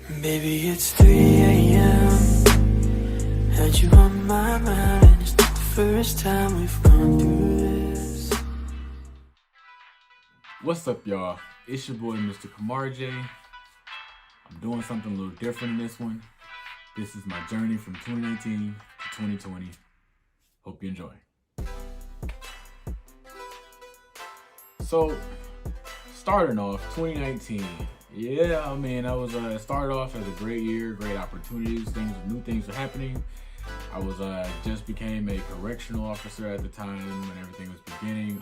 Baby, it's 3 a.m. Had you on my mind, and it's not the first time we've gone through this. What's up, y'all? It's your boy, Mr. Kamar J. I'm doing something a little different in this one. This is my journey from 2019 to 2020. Hope you enjoy. So, starting off 2019. Yeah, I mean, I was started off as a great year, great opportunities, new things were happening. I was just became a correctional officer at the time when everything was beginning.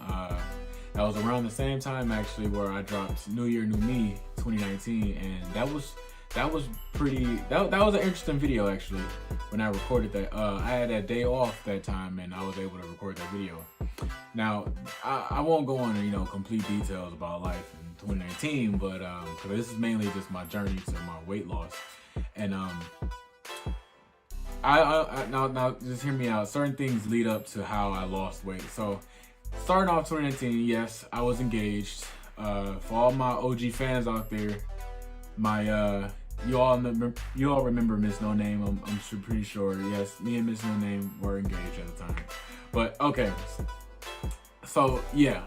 That was around the same time actually where I dropped New Year, New Me 2019, and that was an interesting video actually when I recorded that. I had that day off that time and I was able to record that video. Now I won't go into complete details about life in 2019, but because this is mainly just my journey to my weight loss, and now just hear me out. Certain things lead up to how I lost weight. So starting off 2019, yes, I was engaged. For all my OG fans out there, you all remember Miss No Name. I'm pretty sure. Yes, me and Miss No Name were engaged at the time. But okay, so yeah,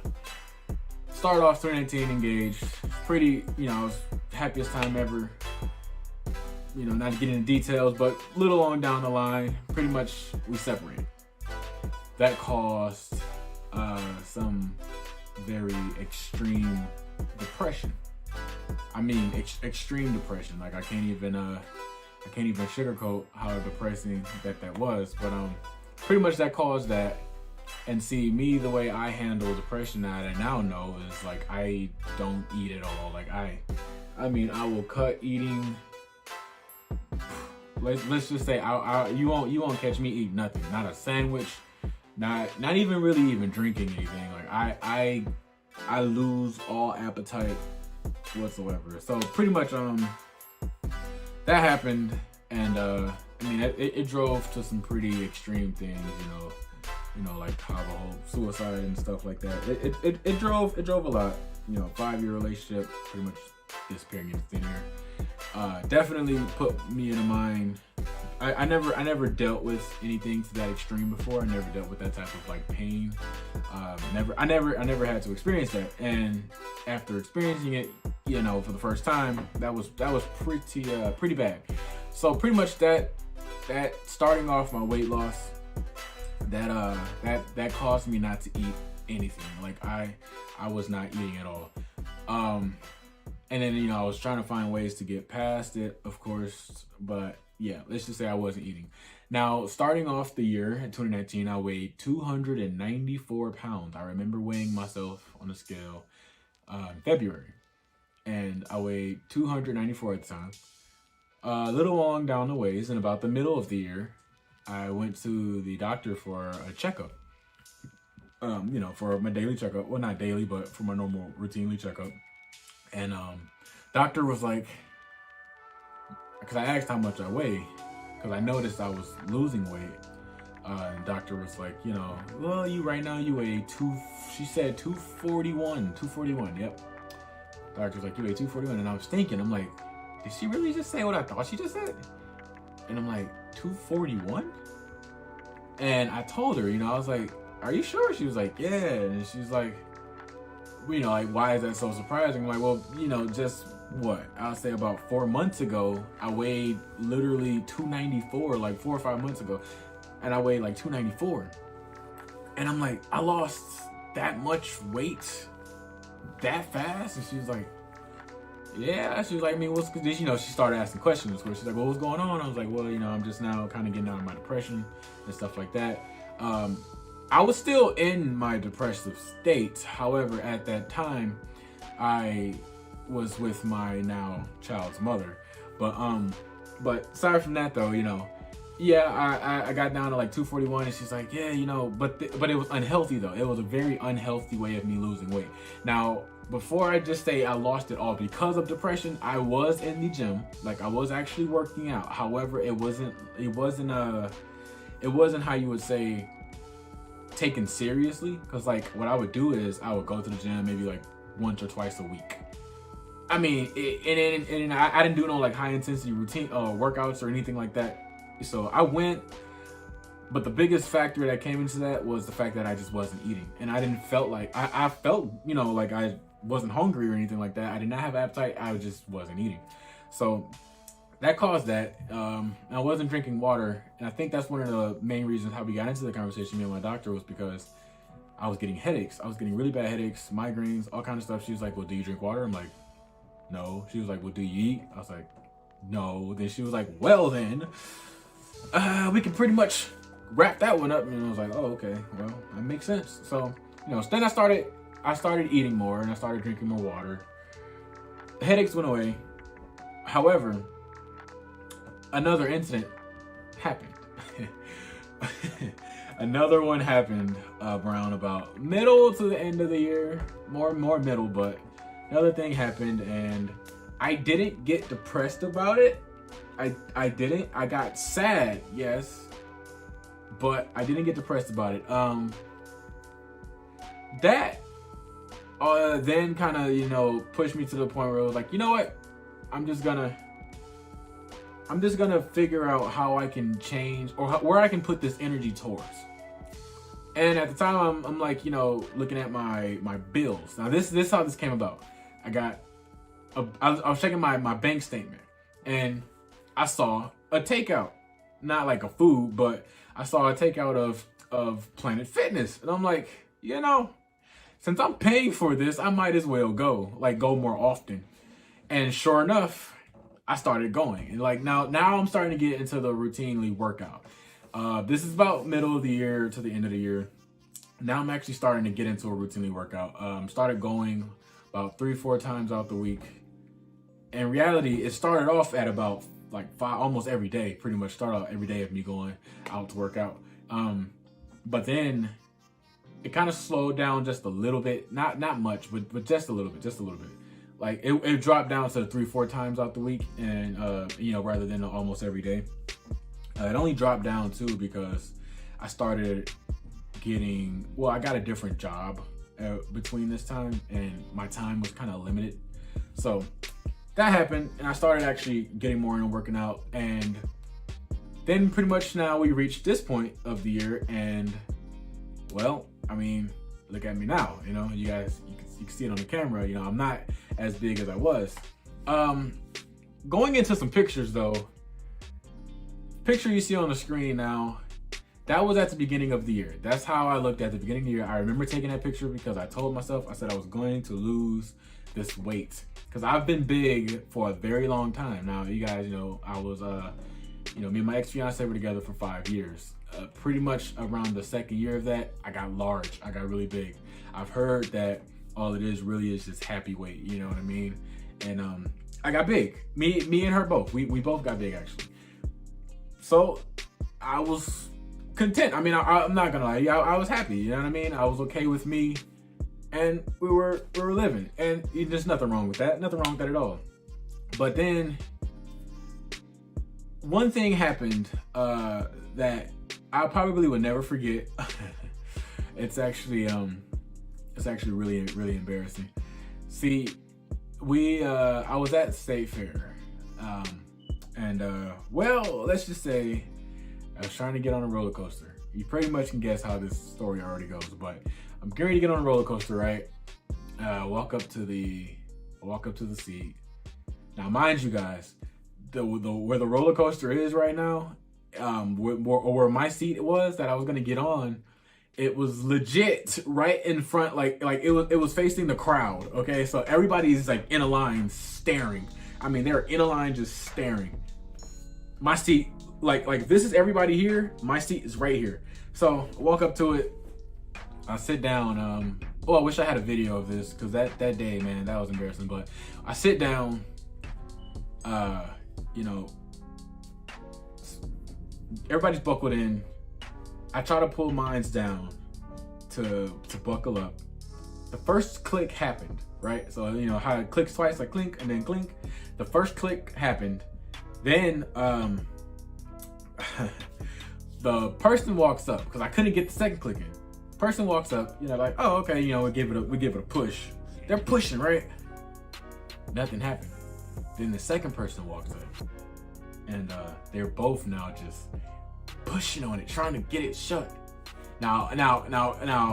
started off 2019 engaged. Pretty, it was happiest time ever. Not to get into details, but little on down the line, pretty much we separated. That caused some very extreme depression. I mean, extreme depression. Like I can't even sugarcoat how depressing that was. But pretty much that caused that. And see, me, the way I handle depression that I now know is like I don't eat at all. Like I mean, I will cut eating. Let's just say you won't catch me eat nothing. Not a sandwich. Not even really even drinking anything. Like I lose all appetite whatsoever. So pretty much that happened, and I mean it drove to some pretty extreme things. Like how the whole suicide and stuff like that. It drove a lot. 5-year relationship pretty much disappearing into thin air. Definitely put me in a mind. I never dealt with anything to that extreme before. I never dealt with that type of like pain. I never had to experience that. And after experiencing it, for the first time, that was pretty bad. So pretty much that starting off my weight loss, that caused me not to eat anything. Like I was not eating at all. And then I was trying to find ways to get past it, of course, but yeah, let's just say I wasn't eating. Now, starting off the year in 2019, I weighed 294 pounds. I remember weighing myself on a scale in February, and I weighed 294 at the time. A little long down the ways, in about the middle of the year, I went to the doctor for a checkup. For my daily checkup. Well, not daily, but for my normal routinely checkup. And doctor was like, because I asked how much I weigh, because I noticed I was losing weight. And doctor was like, well, right now you weigh she said 241, yep. Doctor was like, you weigh 241, and I was thinking, I'm like, did she really just say what I thought she just said? And I'm like, 241? And I told her, I was like, are you sure? She was like, yeah. And she's like, like, why is that so surprising? I'm like, well, just what? I'll say about 4 months ago, I weighed literally 294, like 4 or 5 months ago. And I weighed like 294. And I'm like, I lost that much weight that fast? And she was like, yeah. She was like, I mean, what's, she started asking questions. She's like, well, what's going on? I was like, well, I'm just now kind of getting out of my depression and stuff like that. I was still in my depressive state. However, at that time, I was with my now child's mother. But aside from that though, I got down to like 241, and she's like, yeah, but it was unhealthy though. It was a very unhealthy way of me losing weight. Now, before I just say I lost it all because of depression, I was in the gym. Like I was actually working out. However, it wasn't how you would say taken seriously, because like what I would do is I would go to the gym maybe like once or twice a week. I mean, I didn't do no like high intensity routine workouts or anything like that. So I went, but the biggest factor that came into that was the fact that I just wasn't eating, and I didn't felt like I felt, you know, like I wasn't hungry or anything like that. I did not have appetite. I just wasn't eating. So that caused that. I wasn't drinking water, and I think that's one of the main reasons how we got into the conversation, me and my doctor, was because I was getting headaches. I was getting really bad headaches, migraines, all kinds of stuff. She was like, well, do you drink water? I'm like, no. She was like, well, do you eat? I was like, no. Then she was like, well, then we can pretty much wrap that one up. And I was like, oh, okay, well, that makes sense. So, you know, so then I started eating more, and I started drinking more water. The headaches went away. However, another incident happened. Another one happened around about middle to the end of the year, more middle, but another thing happened, and I didn't get depressed about it. I didn't. I got sad, yes, but I didn't get depressed about it. That then kind of, you know, pushed me to the point where I was like, you know what? I'm just gonna figure out how I can change, or where I can put this energy towards. And at the time, I'm like, you know, looking at my bills. Now this is how this came about. I was checking my bank statement, and I saw a takeout, not like a food, but I saw a takeout of Planet Fitness, and I'm like, you know, since I'm paying for this, I might as well go more often. And sure enough, I started going, and like now I'm starting to get into the routinely workout. This is about middle of the year to the end of the year. Now I'm actually starting to get into a routinely workout. Started going about 3-4 times out the week. In reality, it started off at about like 5, almost every day. Pretty much start out every day of me going out to work out. But then it kind of slowed down just a little bit. Not much, but just a little bit. Like it dropped down to 3-4 times out the week, and you know, rather than almost every day. It only dropped down too because I started I got a different job between this time, and my time was kind of limited. So that happened, and I started actually getting more into working out, and then pretty much now we reached this point of the year, and well, I mean, look at me now, you know, you guys, you can see it on the camera, you know, I'm not as big as I was. Going into some pictures though, picture you see on the screen now, that was at the beginning of the year. That's how I looked at the beginning of the year. I remember taking that picture because I told myself, I said I was going to lose this weight, because I've been big for a very long time. Now, you guys, you know, I was, you know, me and my ex-fiance were together for 5 years. Pretty much around the second year of that, I got large. I got really big. I've heard that all it is really is just happy weight. You know what I mean? And I got big. Me and her both. We both got big actually. So I was content. I mean, I'm not gonna lie. I was happy. You know what I mean? I was okay with me, and we were living. And there's nothing wrong with that. Nothing wrong with that at all. But then one thing happened that I probably would never forget. It's actually really, really embarrassing. See, I was at State Fair, and well, let's just say I was trying to get on a roller coaster. You pretty much can guess how this story already goes, but I'm getting ready to get on a roller coaster, right? Walk up to the seat. Now, mind you guys, where the roller coaster is right now, where my seat was that I was gonna get on, it was legit right in front, like it was facing the crowd. Okay, so everybody's like in a line staring. I mean, they're in a line just staring. My seat, like if this is everybody here, my seat is right here. So I walk up to it, I sit down. Oh, I wish I had a video of this, because that day, man, that was embarrassing. But I sit down, you know, everybody's buckled in. I try to pull mines down to buckle up. The first click happened, right? So, you know how it clicks twice, like clink and then clink. The first click happened. Then the person walks up, because I couldn't get the second click in. Person walks up, you know, like, oh, okay, you know, we give it a push. They're pushing, right? Nothing happened. Then the second person walks up, and they're both now just pushing on it, trying to get it shut. Now,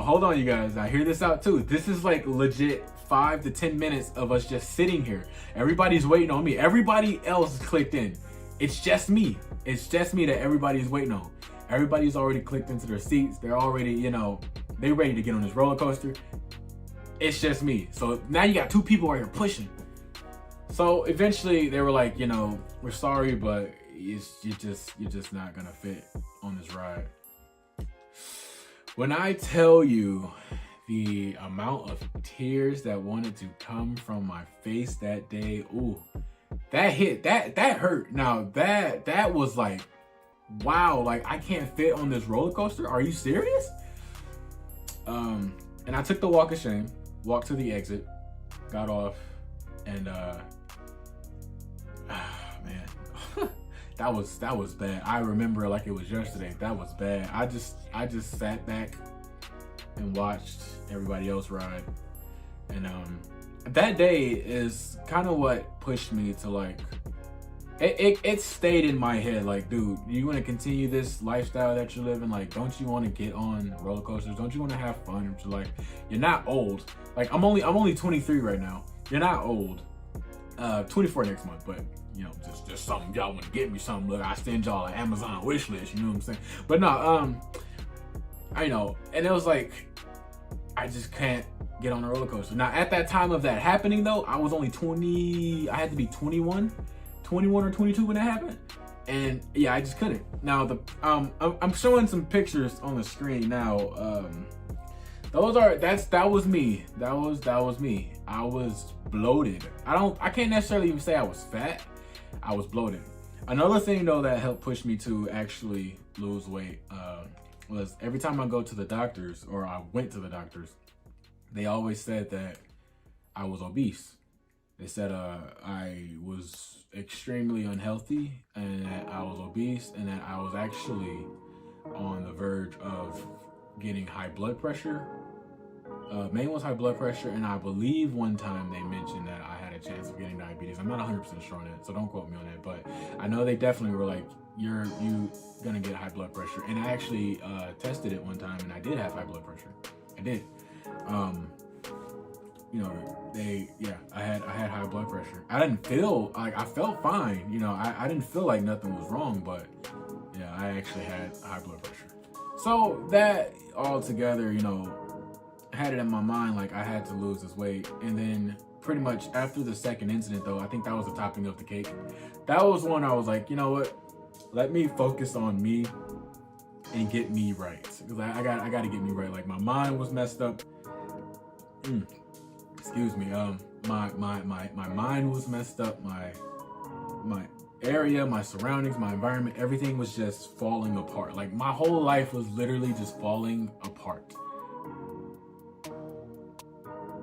hold on, you guys. Now, hear this out too. This is like legit 5 to 10 minutes of us just sitting here. Everybody's waiting on me. Everybody else clicked in. It's just me. It's just me that everybody's waiting on. Everybody's already clicked into their seats. They're already, they're ready to get on this roller coaster. It's just me. So now you got two people right here pushing. So eventually they were like, we're sorry, but you're just not gonna fit on this ride. When I tell you the amount of tears that wanted to come from my face that day, ooh, that hit, that hurt. Now that was like, wow, like I can't fit on this roller coaster. Are you serious? And I took the walk of shame, walked to the exit, got off, and man, that was bad. I remember like it was yesterday. That was bad. I just sat back and watched everybody else ride, and that day is kind of what pushed me to like. It stayed in my head like, dude, you want to continue this lifestyle that you're living? Like, don't you want to get on roller coasters? Don't you want to have fun? Like, you're not old. Like, I'm only 23 right now. You're not old. 24 next month, but just something y'all want to get me something. Look, I send y'all an Amazon wish list. You know what I'm saying? But no, I know, and it was like, I just can't get on a roller coaster. Now, at that time of that happening, though, I was only 20. I had to be 21 or 22 when that happened, and yeah, I just couldn't. Now I'm showing some pictures on the screen now. That was me. That was me. I was bloated. I can't necessarily even say I was fat. I was bloated. Another thing though that helped push me to actually lose weight was every time I go to the doctors, or I went to the doctors, they always said that I was obese. They said I was extremely unhealthy, and that I was obese, and that I was actually on the verge of getting high blood pressure. Main was high blood pressure, and I believe one time they mentioned that I had a chance of getting diabetes. I'm not 100% sure on that, so don't quote me on that, but I know they definitely were like, you gonna get high blood pressure. And I actually tested it one time, and I did have high blood pressure. I did. I had high blood pressure. I didn't feel like, I felt fine. I didn't feel like nothing was wrong, but yeah, I actually had high blood pressure. So that all together, I had it in my mind, like I had to lose this weight. And then pretty much after the second incident though, I think that was the topping of the cake. That was when I was like, you know what? Let me focus on me and get me right. Because I got to get me right. Like my mind was messed up. Excuse me. My mind was messed up. My area, my surroundings, my environment, everything was just falling apart. Like my whole life was literally just falling apart.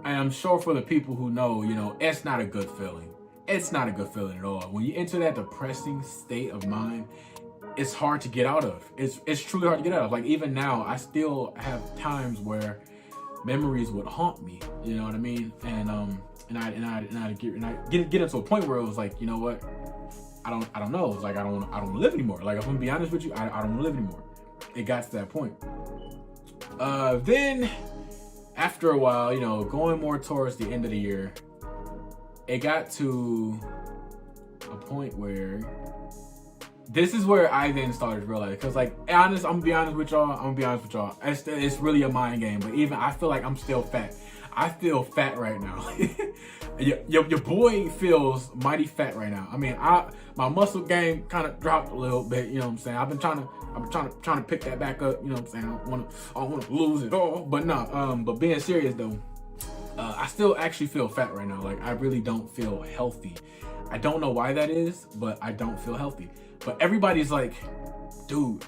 And I'm sure for the people who know, it's not a good feeling. It's not a good feeling at all. When you enter that depressing state of mind, it's hard to get out of. It's truly hard to get out of. Like even now, I still have times where memories would haunt me. You know what I mean? And I get into a point where it was like, you know what? I don't know. It's like I don't want to live anymore. Like if I'm gonna be honest with you, I don't want to live anymore. It got to that point. Then after a while, going more towards the end of the year, it got to a point where this is where I then started to realize, because like, I'm gonna be honest with y'all. It's really a mind game, but even I feel like I'm still fat. I feel fat right now. your boy feels mighty fat right now. I mean, my muscle game kind of dropped a little bit. You know what I'm saying? I've been trying to pick that back up. You know what I'm saying? I don't want to lose it all. But no. But being serious though, I still actually feel fat right now. Like I really don't feel healthy. I don't know why that is, but I don't feel healthy. But everybody's like, dude,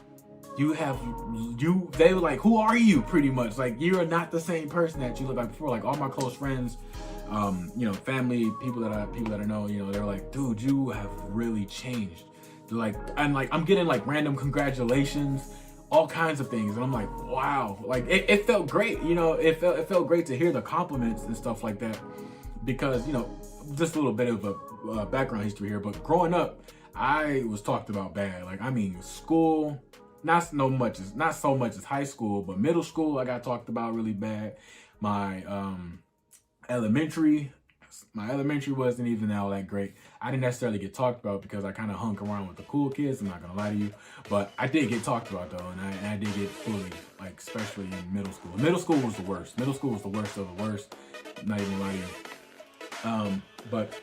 they were like, who are you? Pretty much like you're not the same person that you looked like before. Like all my close friends, family, people that I know, they're like, dude, you have really changed. They're like, and like I'm getting like random congratulations, all kinds of things, and I'm like, wow, like it felt great. It felt great to hear the compliments and stuff like that, because just a little bit of a background history here, but growing up, I was talked about bad. Like, I mean, school, not so much as high school, but middle school, I got talked about really bad. My elementary wasn't even all that great. I didn't necessarily get talked about because I kind of hung around with the cool kids. I'm not gonna lie to you, but I did get talked about though, and I did get bullied, like especially in middle school. Middle school was the worst. Middle school was the worst of the worst. I'm not even gonna lie to you. But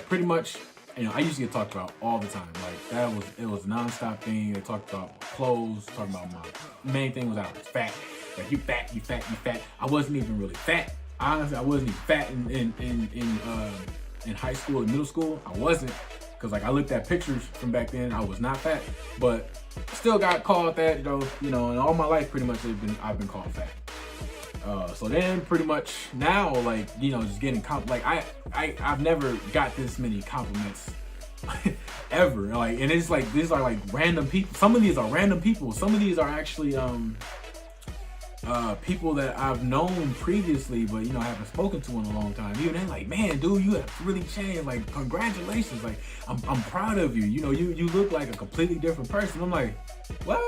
pretty much, you know, I used to get talked about all the time. Like it was a nonstop thing. They talked about clothes, talking about my main thing was I was fat. Like you fat. I wasn't even really fat. Honestly, I wasn't even fat in high school and middle school. I wasn't, because like I looked at pictures from back then, I was not fat, but still got called that though, you know, and all my life pretty much I've been called fat. So then pretty much now, like, you know, just getting I've never got this many compliments ever. Like, and it's like, these are like random people. Some of these are random people. Some of these are actually people that I've known previously, but you know, I haven't spoken to in a long time. Even they're like, man, dude, you have really changed. Like, congratulations. Like, I'm proud of you. You know, you look like a completely different person. I'm like, what?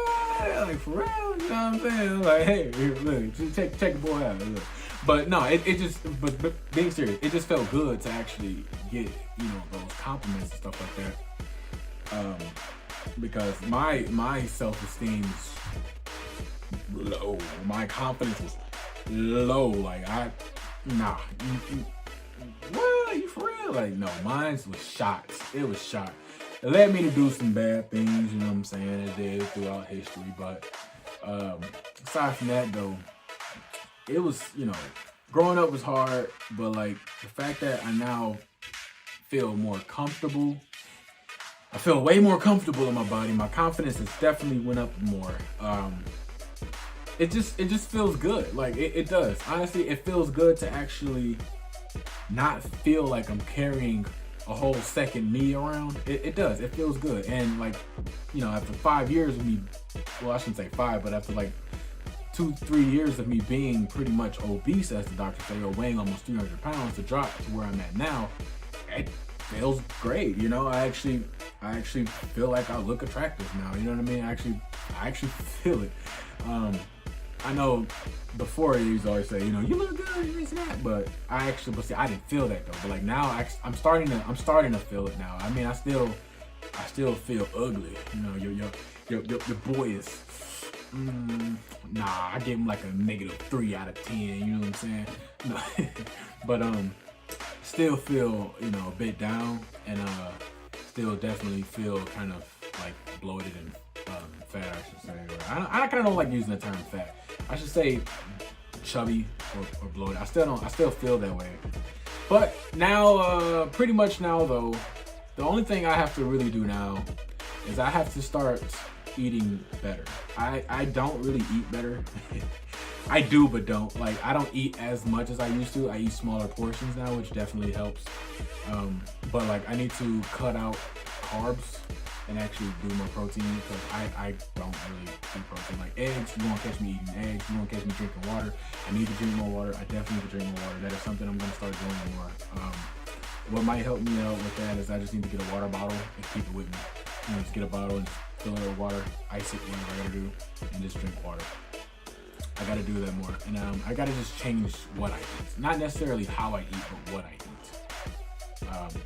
Like, for real? You know what I'm saying? Like, hey, here, look, just check the boy out. Look. But no, it just, but being serious, it just felt good to actually get, you know, those compliments and stuff like that. Because my self-esteem is low. My confidence was low. Like, what? You for real? Like, no, mine was shot. It was shot. It led me to do some bad things, you know what I'm saying? It did throughout history. But aside from that, though, it was, you know, growing up was hard. But like the fact that I now feel more comfortable, I feel way more comfortable in my body. My confidence has definitely went up more. It just feels good. Like it does. Honestly, it feels good to actually not feel like I'm carrying a whole second me around. It does. It feels good. And like, you know, after 5 years of me, well, I shouldn't say 5, but after like 2-3 years of me being pretty much obese, as the doctor say, or weighing almost 300 pounds, to drop to where I'm at now, it feels great. You know, I actually feel like I look attractive now. You know what I mean? I actually feel it. I know before they used to always say, you know, you look good, this and that, but I didn't feel that though. But like now, I'm starting to feel it now. I mean, I still feel ugly. You know, your boy is, nah, I give him like a -3 out of 10. You know what I'm saying? No. But still feel, you know, a bit down, and still definitely feel kind of like bloated and fat, I should say. I kind of don't like using the term fat. I should say chubby or bloated. I still feel that way. But now, pretty much now though, the only thing I have to really do now is I have to start eating better. I don't really eat better. I do, but don't. Like, I don't eat as much as I used to. I eat smaller portions now, which definitely helps. But like, I need to cut out carbs and actually do more protein, because I don't really eat protein. Like eggs, you won't catch me eating eggs. You won't catch me drinking water. I need to drink more water. I definitely need to drink more water. That is something I'm going to start doing more. What might help me out with that is I just need to get a water bottle and keep it with me. You know, just get a bottle and fill it with water, ice it, whatever I gotta do, and just drink water. I gotta do that more. And I gotta just change what I eat. Not necessarily how I eat, but what I eat.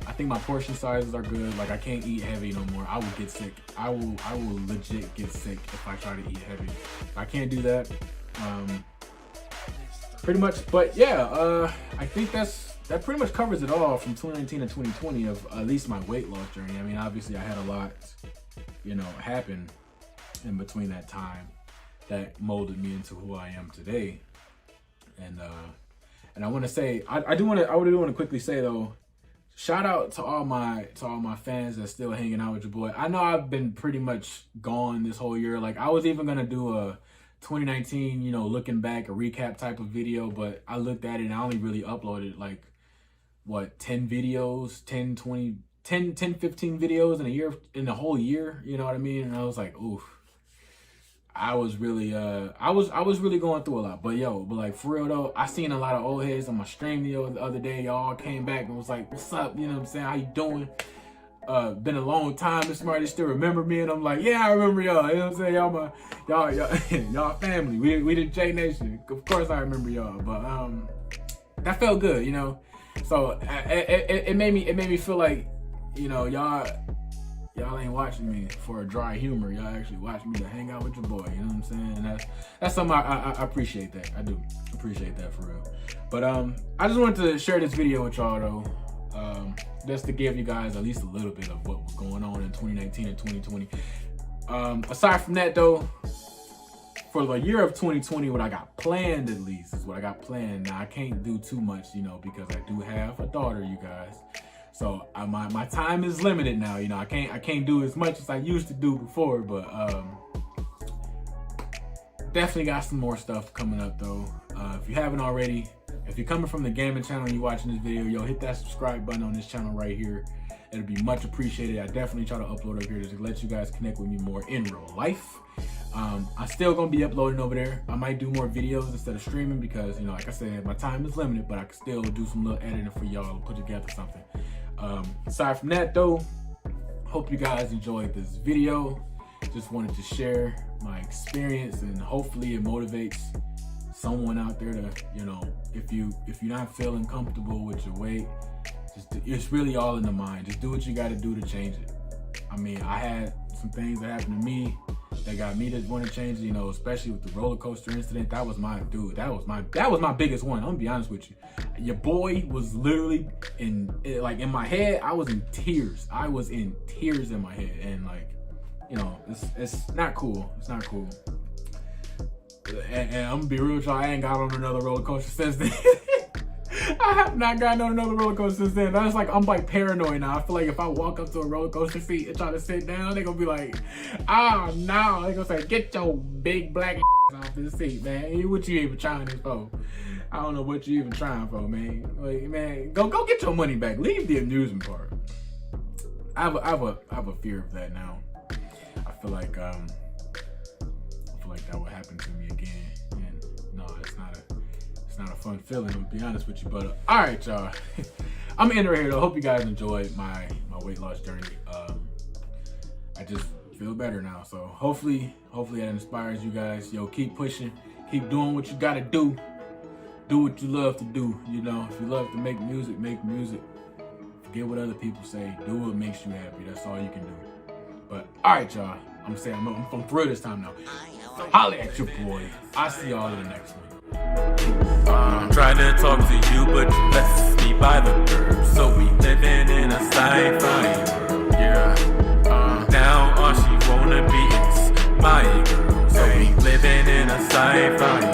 I think my portion sizes are good. Like, I can't eat heavy no more. I will get sick. I will legit get sick if I try to eat heavy. I can't do that. Pretty much. But yeah, I think that pretty much covers it all from 2019 to 2020 of at least my weight loss journey. I mean, obviously I had a lot, you know, happen in between that time that molded me into who I am today. And I want to say, I do want to quickly say though, shout out to all my fans that's still hanging out with your boy. I know I've been pretty much gone this whole year. Like, I was even gonna do a 2019, you know, looking back, a recap type of video, but I looked at it and I only really uploaded like, what, 10 videos, 10, 15 videos in a whole year, you know what I mean? And I was like, oof, I was really I was really going through a lot. But like for real though, I seen a lot of old heads on my stream the other day. Y'all came back and was like, what's up? You know what I'm saying? How you doing? Been a long time. This somebody still remember me, and I'm like, yeah, I remember y'all. You know what I'm saying? Y'all family. We the J Nation. Of course I remember y'all. But that felt good, you know. So it made me feel like, you know, y'all ain't watching me for a dry humor. Y'all actually watching me to hang out with your boy. You know what I'm saying? And that's something I appreciate that. I do appreciate that for real. But I just wanted to share this video with y'all though. Just to give you guys at least a little bit of what was going on in 2019 and 2020. Aside from that though, for the year of 2020, what I got planned at least is what I got planned. Now I can't do too much, you know, because I do have a daughter, you guys. So my time is limited now, you know. I can't do as much as I used to do before, but definitely got some more stuff coming up though. If you haven't already, if you're coming from the gaming channel and you're watching this video, hit that subscribe button on this channel right here. It'll be much appreciated. I definitely try to upload up here just to let you guys connect with me more in real life. I'm still gonna be uploading over there. I might do more videos instead of streaming because, you know, like I said, my time is limited, but I can still do some little editing for y'all to put together something. Aside from that though, hope you guys enjoyed this video. Just wanted to share my experience and hopefully it motivates someone out there to, you know, if you're not feeling comfortable with your weight, it's really all in the mind. Just do what you got to do to change it. I mean, I had some things that happened to me that got me to want to change it, you know, especially with the roller coaster incident. That was my biggest one. I'm gonna be honest with you. Your boy was literally in my head, I was in tears. I was in tears in my head, and like, you know, it's not cool. It's not cool. And I'm gonna be real with y'all, I ain't got on another roller coaster since then. I have not gotten on another roller coaster since then. That's like, I'm like paranoid now. I feel like if I walk up to a roller coaster seat and try to sit down, they're gonna be like, oh no. They're gonna say, get your big black ass off this seat, man. What you even trying this for? I don't know what you even trying for, man. Like, man, go get your money back. Leave the amusement park. I have a fear of that now. I feel like that would happen to me again. And no, it's not a fun feeling, to be honest with you. But all right, y'all. I'm gonna end it right here though. Hope you guys enjoyed my weight loss journey. I just feel better now. So hopefully that inspires you guys. Yo, keep pushing, keep doing what you gotta do. Do what you love to do. You know, if you love to make music, make music. Forget what other people say. Do what makes you happy. That's all you can do. But all right, y'all. I'm saying I'm through this time now. Holla at your boy. I'll see y'all in the next one. I'm trying to talk to you, but you left me by the curb. So we living in a sci-fi world, yeah. Now all she wanna be is my girl. So we living in a sci-fi